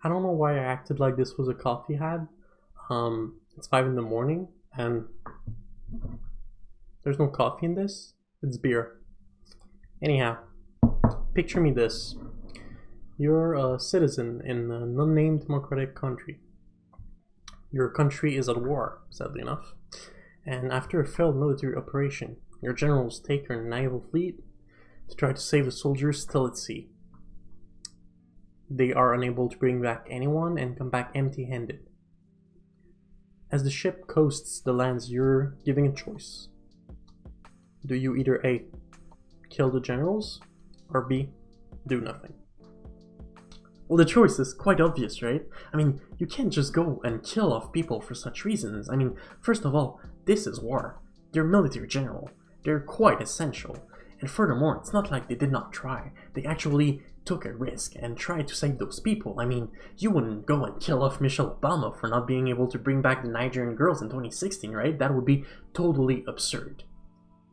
I don't know why I acted like this was a coffee ad. It's 5 in the morning and there's no coffee in this. It's beer. Anyhow, picture me this. You're a citizen in an unnamed democratic country. Your country is at war, sadly enough. And after a failed military operation, your generals take your naval fleet to try to save the soldiers still at sea. They are unable to bring back anyone and come back empty-handed. As the ship coasts the lands, you're given a choice. Do you either A, kill the generals, or B, do nothing? Well, the choice is quite obvious, right? I mean, you can't just go and kill off people for such reasons. I mean, first of all, this is war. They're military general. They're quite essential. And furthermore, it's not like they did not try. They actually took a risk and tried to save those people. I mean, you wouldn't go and kill off Michelle Obama for not being able to bring back the Nigerian girls in 2016, right? That would be totally absurd.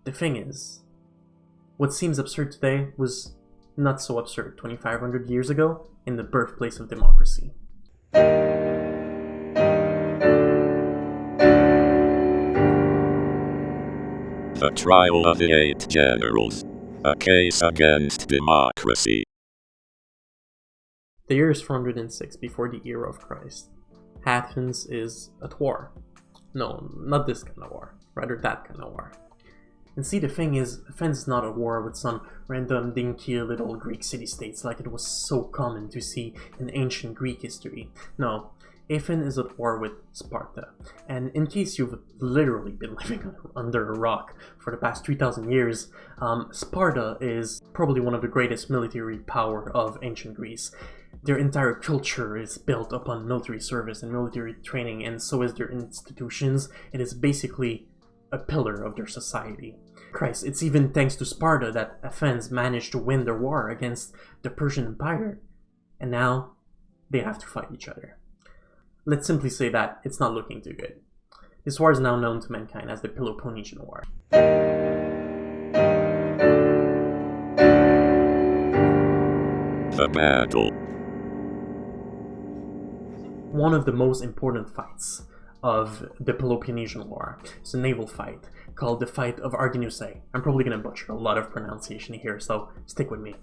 The thing is, what seems absurd today was not so absurd 2,500 years ago in the birthplace of democracy. The Trial of the Eight Generals, a case against democracy. The year is 406 before the era of Christ. Athens is at war. No, not this kind of war, rather that kind of war. And see, the thing is, Athens is not at war with some random dinky little Greek city-states like it was so common to see in ancient Greek history. No, Athens is at war with Sparta. And in case you've literally been living under a rock for the past 3,000 years, Sparta is probably one of the greatest military power of ancient Greece. Their entire culture is built upon military service and military training, and so is their institutions. It is basically a pillar of their society. Christ, it's even thanks to Sparta that Athens managed to win their war against the Persian Empire, and now they have to fight each other. Let's simply say that it's not looking too good. This war is now known to mankind as the Peloponnesian War. The battle. One of the most important fights of the Peloponnesian War is a naval fight called the Fight of Arginusae. I'm probably going to butcher a lot of pronunciation here, so stick with me.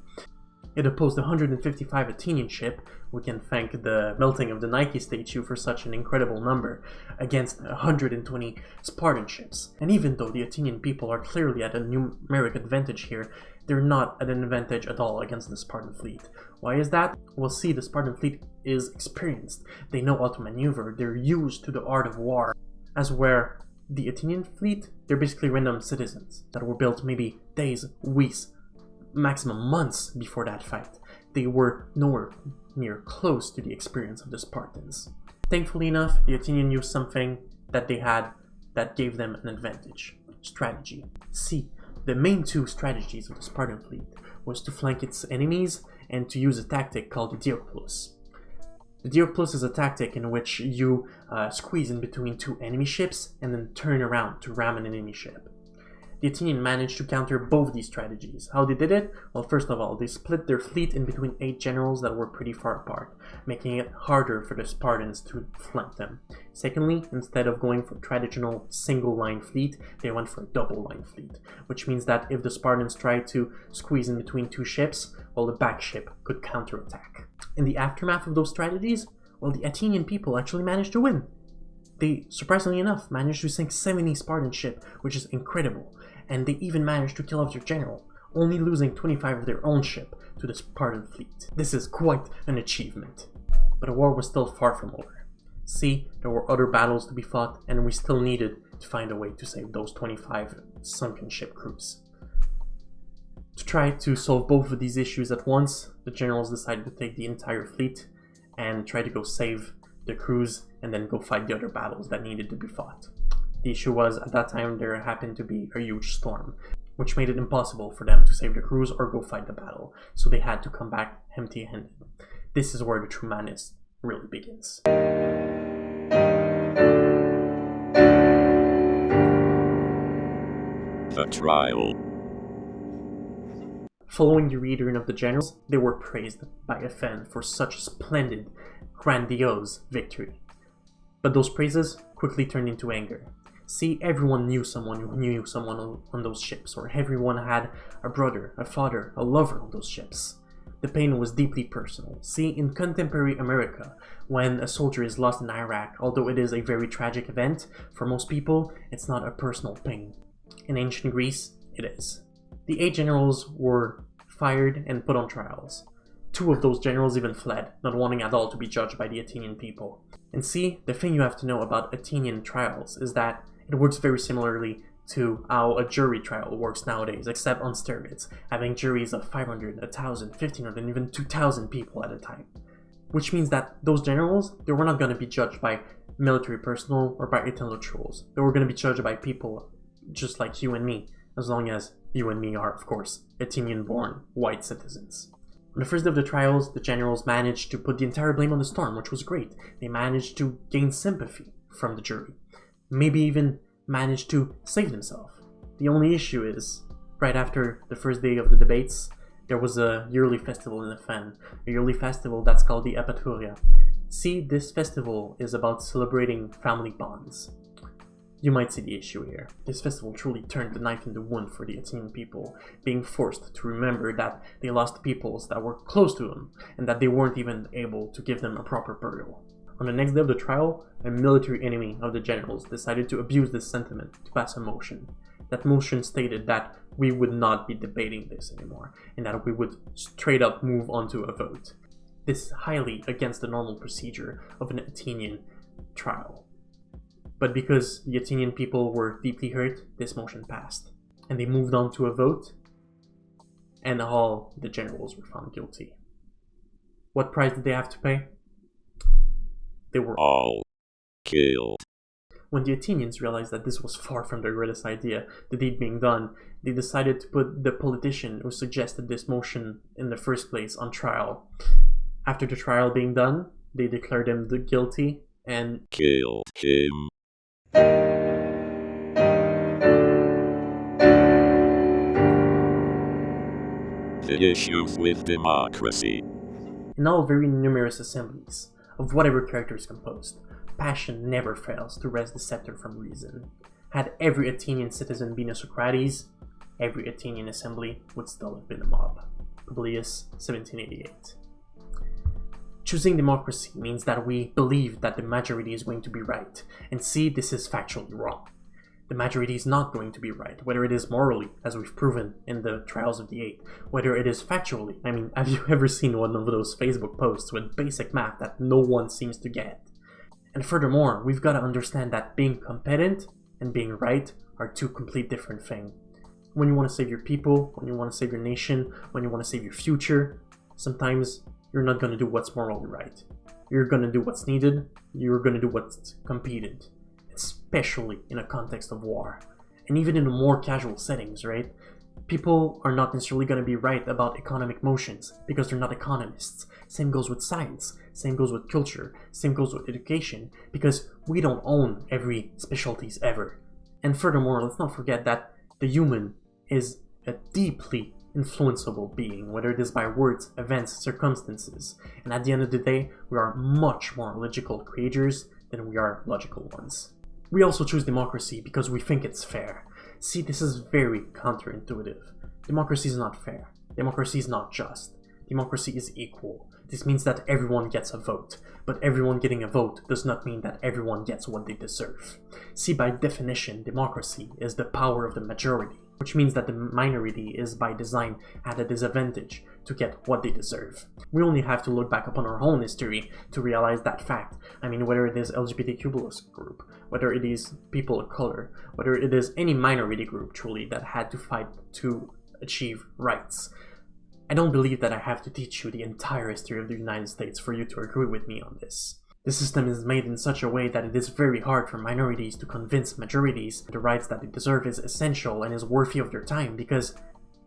It opposed the 155 Athenian ship, we can thank the melting of the Nike statue for such an incredible number, against 120 Spartan ships. And even though the Athenian people are clearly at a numeric advantage here, they're not at an advantage at all against the Spartan fleet. Why is that? Well, see, the Spartan fleet is experienced. They know how to maneuver. They're used to the art of war. As where the Athenian fleet, they're basically random citizens that were built maybe days, weeks, maximum months before that fight. They were nowhere near close to the experience of the Spartans. Thankfully enough, the Athenians used something that they had that gave them an advantage. Strategy. See, the main two strategies of the Spartan fleet was to flank its enemies and to use a tactic called the Dioclus. The Dioclus is a tactic in which you squeeze in between two enemy ships and then turn around to ram an enemy ship. The Athenians managed to counter both these strategies. How they did it? Well, first of all, they split their fleet in between 8 generals that were pretty far apart, making it harder for the Spartans to flank them. Secondly, instead of going for traditional single-line fleet, they went for a double-line fleet, which means that if the Spartans tried to squeeze in between two ships, well, the back ship could counterattack. In the aftermath of those strategies, well, the Athenian people actually managed to win. They, surprisingly enough, managed to sink 70 Spartan ships, which is incredible. And they even managed to kill off their general, only losing 25 of their own ship to the Spartan fleet. This is quite an achievement. But the war was still far from over. See, there were other battles to be fought, and we still needed to find a way to save those 25 sunken ship crews. To try to solve both of these issues at once, the generals decided to take the entire fleet and try to go save the crews and then go fight the other battles that needed to be fought. The issue was, at that time, there happened to be a huge storm, which made it impossible for them to save the crews or go fight the battle, so they had to come back empty-handed. This is where the true madness really begins. The trial. Following the return of the generals, they were praised by Athens for such a splendid, grandiose victory. But those praises quickly turned into anger. See, everyone knew someone who knew someone on those ships, or everyone had a brother, a father, a lover on those ships. The pain was deeply personal. See, in contemporary America, when a soldier is lost in Iraq, although it is a very tragic event, for most people, it's not a personal pain. In ancient Greece, it is. The 8 generals were fired and put on trials. 2 of those generals even fled, not wanting at all to be judged by the Athenian people. And see, the thing you have to know about Athenian trials is that it works very similarly to how a jury trial works nowadays, except on steroids, having juries of 500, 1,000, 1,500, even 2,000 people at a time. Which means that those generals, they were not going to be judged by military personnel or by intellectuals. They were going to be judged by people just like you and me, as long as you and me are, of course, Athenian-born white citizens. On the first day of the trials, the generals managed to put the entire blame on the storm, which was great. They managed to gain sympathy from the jury. Maybe even managed to save themselves. The only issue is, right after the first day of the debates, there was a yearly festival in Athens, a yearly festival that's called the Epatouria. See, this festival is about celebrating family bonds. You might see the issue here. This festival truly turned the knife in the wound for the Athenian people, being forced to remember that they lost peoples that were close to them, and that they weren't even able to give them a proper burial. On the next day of the trial, a military enemy of the generals decided to abuse this sentiment to pass a motion. That motion stated that we would not be debating this anymore, and that we would straight up move on to a vote. This is highly against the normal procedure of an Athenian trial. But because the Athenian people were deeply hurt, this motion passed. And they moved on to a vote, and all the generals were found guilty. What price did they have to pay? They were all killed. When the Athenians realized that this was far from their greatest idea, the deed being done, they decided to put the politician who suggested this motion in the first place on trial. After the trial being done, they declared him guilty and killed him. The issues with democracy. In all very numerous assemblies, of whatever character is composed, passion never fails to wrest the scepter from reason. Had every Athenian citizen been a Socrates, every Athenian assembly would still have been a mob. Publius, 1788. Choosing democracy means that we believe that the majority is going to be right, and see, this is factually wrong. The majority is not going to be right, whether it is morally, as we've proven in the Trials of the Eight, whether it is factually. I mean, have you ever seen one of those Facebook posts with basic math that no one seems to get? And furthermore, we've got to understand that being competent and being right are two complete different things. When you want to save your people, when you want to save your nation, when you want to save your future, sometimes you're not going to do what's morally right. You're going to do what's needed, you're going to do what's competent, especially in a context of war. And even in the more casual settings, right? People are not necessarily going to be right about economic motions because they're not economists. Same goes with science, same goes with culture, same goes with education, because we don't own every specialties ever. And furthermore, let's not forget that the human is a deeply influenceable being, whether it is by words, events, circumstances. And at the end of the day, we are much more logical creatures than we are logical ones. We also choose democracy because we think it's fair. See, this is very counterintuitive. Democracy is not fair. Democracy is not just. Democracy is equal. This means that everyone gets a vote, but everyone getting a vote does not mean that everyone gets what they deserve. See, by definition, democracy is the power of the majority, which means that the minority is by design at a disadvantage to get what they deserve. We only have to look back upon our own history to realize that fact. I mean, whether it is LGBTQ+ group, whether it is people of color, whether it is any minority group truly that had to fight to achieve rights. I don't believe that I have to teach you the entire history of the United States for you to agree with me on this. The system is made in such a way that it is very hard for minorities to convince majorities the rights that they deserve is essential and is worthy of their time, because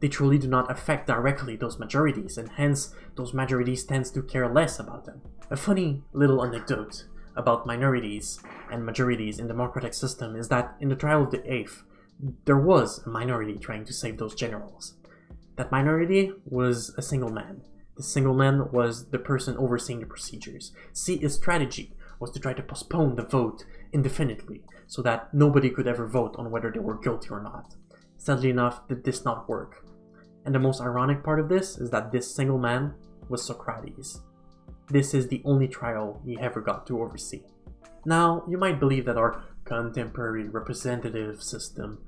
they truly do not affect directly those majorities, and hence those majorities tend to care less about them. A funny little anecdote about minorities and majorities in the democratic system is that in the trial of the 8th, there was a minority trying to save those generals. That minority was a single man. The single man was the person overseeing the procedures. See, his strategy was to try to postpone the vote indefinitely so that nobody could ever vote on whether they were guilty or not. Sadly enough, did this not work. And the most ironic part of this is that this single man was Socrates. This is the only trial he ever got to oversee. Now, you might believe that our contemporary representative system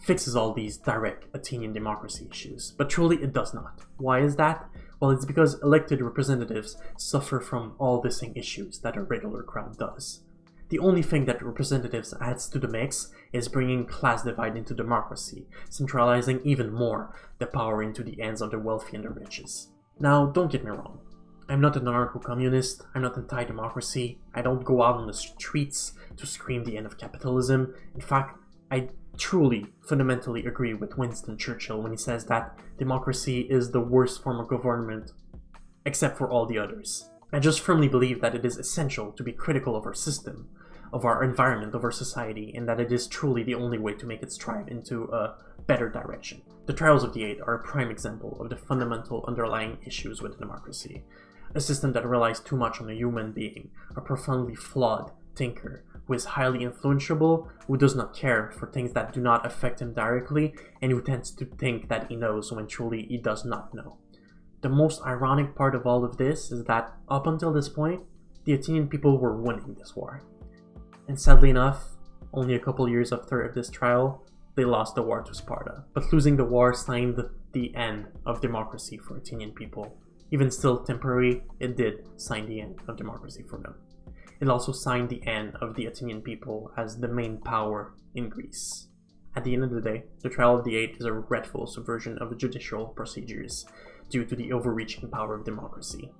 fixes all these direct Athenian democracy issues, but truly it does not. Why is that? Well, it's because elected representatives suffer from all the same issues that a regular crowd does. The only thing that representatives adds to the mix is bringing class divide into democracy, centralizing even more the power into the hands of the wealthy and the riches. Now, don't get me wrong. I'm not an anarcho-communist, I'm not anti-democracy, I don't go out on the streets to scream the end of capitalism. In fact, I truly, fundamentally agree with Winston Churchill when he says that democracy is the worst form of government, except for all the others. I just firmly believe that it is essential to be critical of our system, of our environment, of our society, and that it is truly the only way to make it strive into a better direction. The trials of the Eight are a prime example of the fundamental underlying issues with democracy. A system that relies too much on a human being, a profoundly flawed thinker, who is highly influenceable, who does not care for things that do not affect him directly, and who tends to think that he knows when truly he does not know. The most ironic part of all of this is that, up until this point, the Athenian people were winning this war. And sadly enough, only a couple years after this trial, they lost the war to Sparta. But losing the war signed the end of democracy for Athenian people. Even still temporary, it did sign the end of democracy for them. It also signed the end of the Athenian people as the main power in Greece. At the end of the day, the trial of the Eight is a regretful subversion of judicial procedures due to the overreaching power of democracy.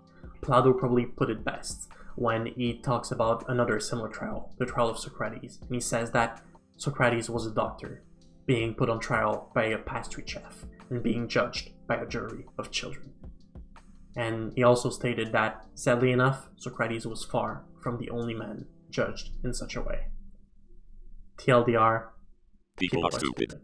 Plato probably put it best when he talks about another similar trial, the trial of Socrates, and he says that Socrates was a doctor, being put on trial by a pastry chef, and being judged by a jury of children. And he also stated that, sadly enough, Socrates was far from the only man judged in such a way. TLDR, People are stupid.